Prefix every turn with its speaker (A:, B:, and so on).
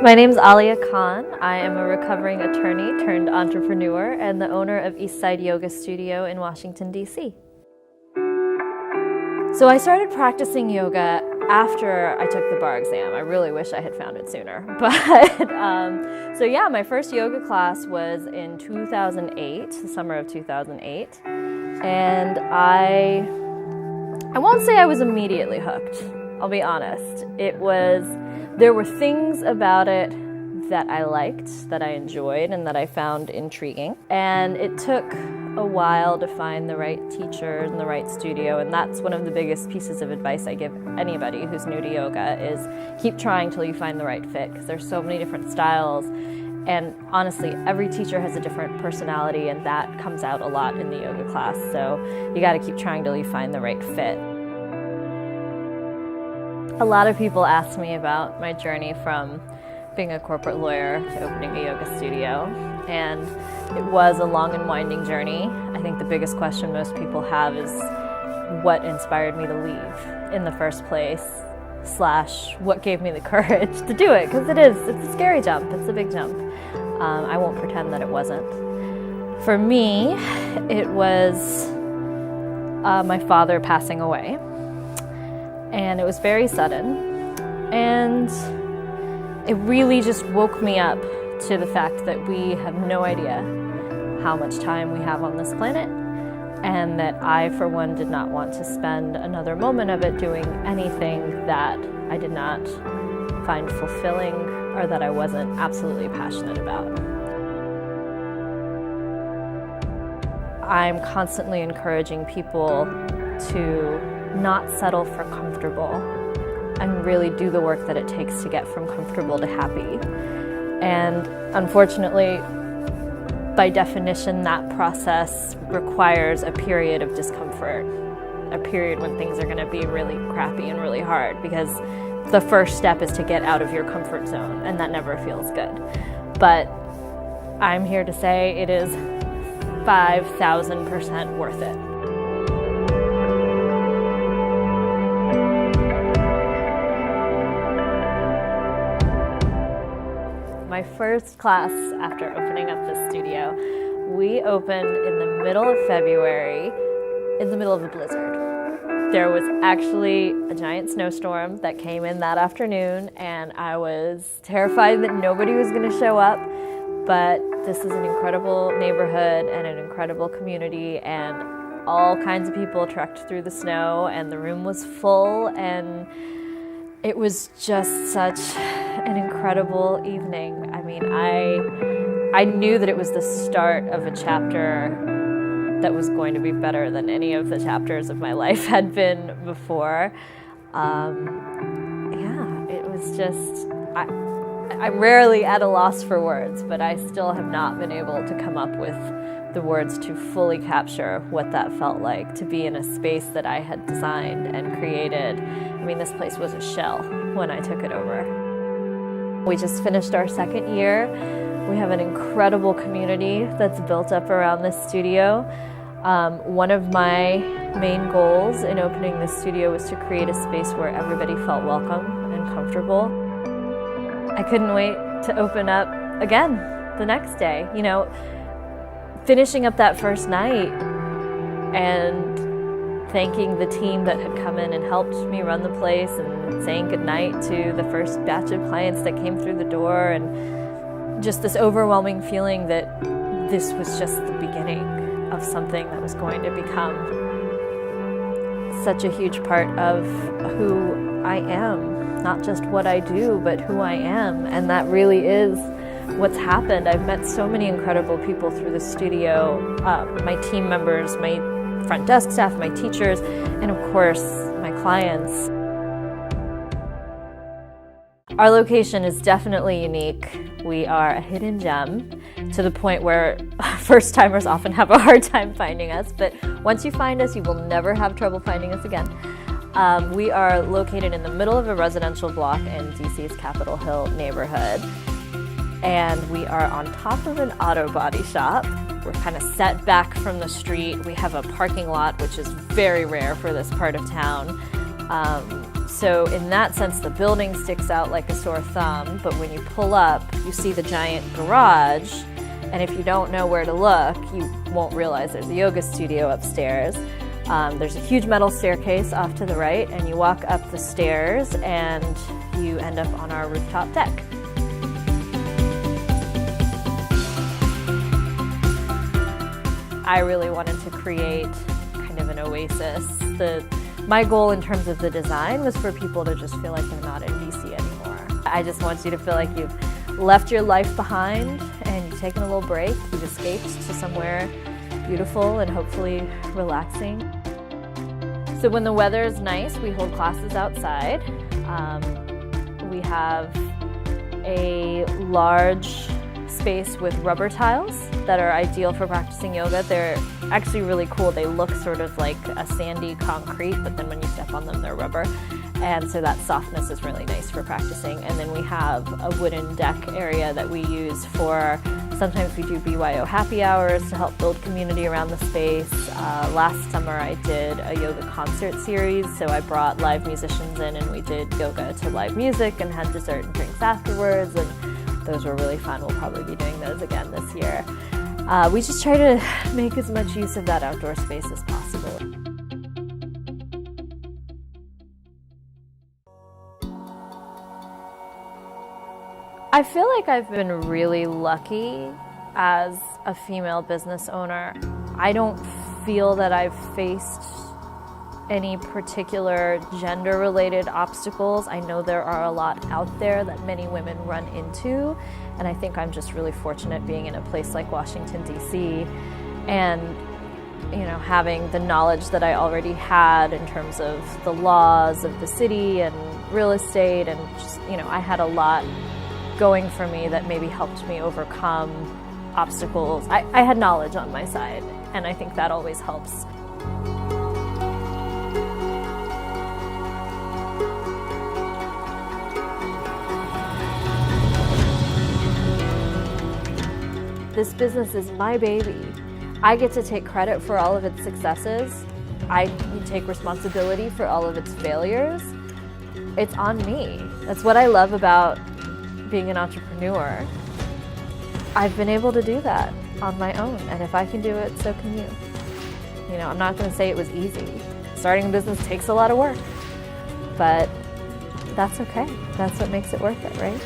A: My name's Alia Khan. I am a recovering attorney turned entrepreneur and the owner of Eastside Yoga Studio in Washington, D.C. So I started practicing yoga after I took the bar exam. I really wish I had found it sooner. So yeah, my first yoga class was in 2008, the summer of 2008. And I won't say I was immediately hooked. I'll be honest. There were things about it that I liked, that I enjoyed, and that I found intriguing. And it took a while to find the right teacher and the right studio, and that's one of the biggest pieces of advice I give anybody who's new to yoga is keep trying till you find the right fit, because there's so many different styles. And honestly, every teacher has a different personality, and that comes out a lot in the yoga class. So you got to keep trying till you find the right fit. A lot of people ask me about my journey from being a corporate lawyer to opening a yoga studio, and it was a long and winding journey. I think the biggest question most people have is what inspired me to leave in the first place, / what gave me the courage to do it, because it's a scary jump, it's a big jump. I won't pretend that it wasn't. For me, it was my father passing away. And it was very sudden, and it really just woke me up to the fact that we have no idea how much time we have on this planet, and that I, for one, did not want to spend another moment of it doing anything that I did not find fulfilling or that I wasn't absolutely passionate about. I'm constantly encouraging people to not settle for comfortable and really do the work that it takes to get from comfortable to happy. And unfortunately, by definition, that process requires a period of discomfort, a period when things are going to be really crappy and really hard, because the first step is to get out of your comfort zone, and that never feels good. But I'm here to say it is 5,000% worth it. My first class after opening up the studio, we opened in the middle of February, in the middle of a blizzard. There was actually a giant snowstorm that came in that afternoon, and I was terrified that nobody was going to show up, but this is an incredible neighborhood and an incredible community, and all kinds of people trekked through the snow, and the room was full, and it was just such an incredible evening. I mean, I knew that it was the start of a chapter that was going to be better than any of the chapters of my life had been before. It was just, I'm rarely at a loss for words, but I still have not been able to come up with the words to fully capture what that felt like, to be in a space that I had designed and created. I mean, this place was a shell when I took it over. We just finished our second year. We have an incredible community that's built up around this studio. One of my main goals in opening this studio was to create a space where everybody felt welcome and comfortable. I couldn't wait to open up again the next day. You know, finishing up that first night and thanking the team that had come in and helped me run the place, and saying goodnight to the first batch of clients that came through the door, and just this overwhelming feeling that this was just the beginning of something that was going to become such a huge part of who I am, not just what I do, but who I am. And that really is what's happened. I've met so many incredible people through the studio, my team members, my front desk staff, my teachers, and of course, my clients. Our location is definitely unique. We are a hidden gem to the point where first-timers often have a hard time finding us, but once you find us, you will never have trouble finding us again. We are located in the middle of a residential block in DC's Capitol Hill neighborhood, and we are on top of an auto body shop. We're kind of set back from the street. We have a parking lot, which is very rare for this part of town. So in that sense, the building sticks out like a sore thumb, but when you pull up, you see the giant garage, and if you don't know where to look, you won't realize there's a yoga studio upstairs. There's a huge metal staircase off to the right, and you walk up the stairs and you end up on our rooftop deck. I really wanted to create kind of an oasis. My goal in terms of the design was for people to just feel like they're not in DC anymore. I just want you to feel like you've left your life behind and you've taken a little break. You've escaped to somewhere beautiful and hopefully relaxing. So when the weather is nice, we hold classes outside. We have a large space with rubber tiles that are ideal for practicing yoga. They're actually really cool. They look sort of like a sandy concrete, but then when you step on them, they're rubber. And so that softness is really nice for practicing. And then we have a wooden deck area that we use for, sometimes we do BYO happy hours to help build community around the space. Last summer I did a yoga concert series, so I brought live musicians in and we did yoga to live music and had dessert and drinks afterwards, and those were really fun. We'll probably be doing those again this year. We just try to make as much use of that outdoor space as possible. I feel like I've been really lucky as a female business owner. I don't feel that I've faced any particular gender-related obstacles. I know there are a lot out there that many women run into, and I think I'm just really fortunate being in a place like Washington, D.C., and having the knowledge that I already had in terms of the laws of the city and real estate, and just, I had a lot going for me that maybe helped me overcome obstacles. I had knowledge on my side, and I think that always helps. This business is my baby. I get to take credit for all of its successes. I take responsibility for all of its failures. It's on me. That's what I love about being an entrepreneur. I've been able to do that on my own, and if I can do it, so can you. I'm not going to say it was easy. Starting a business takes a lot of work, but that's okay. That's what makes it worth it, right?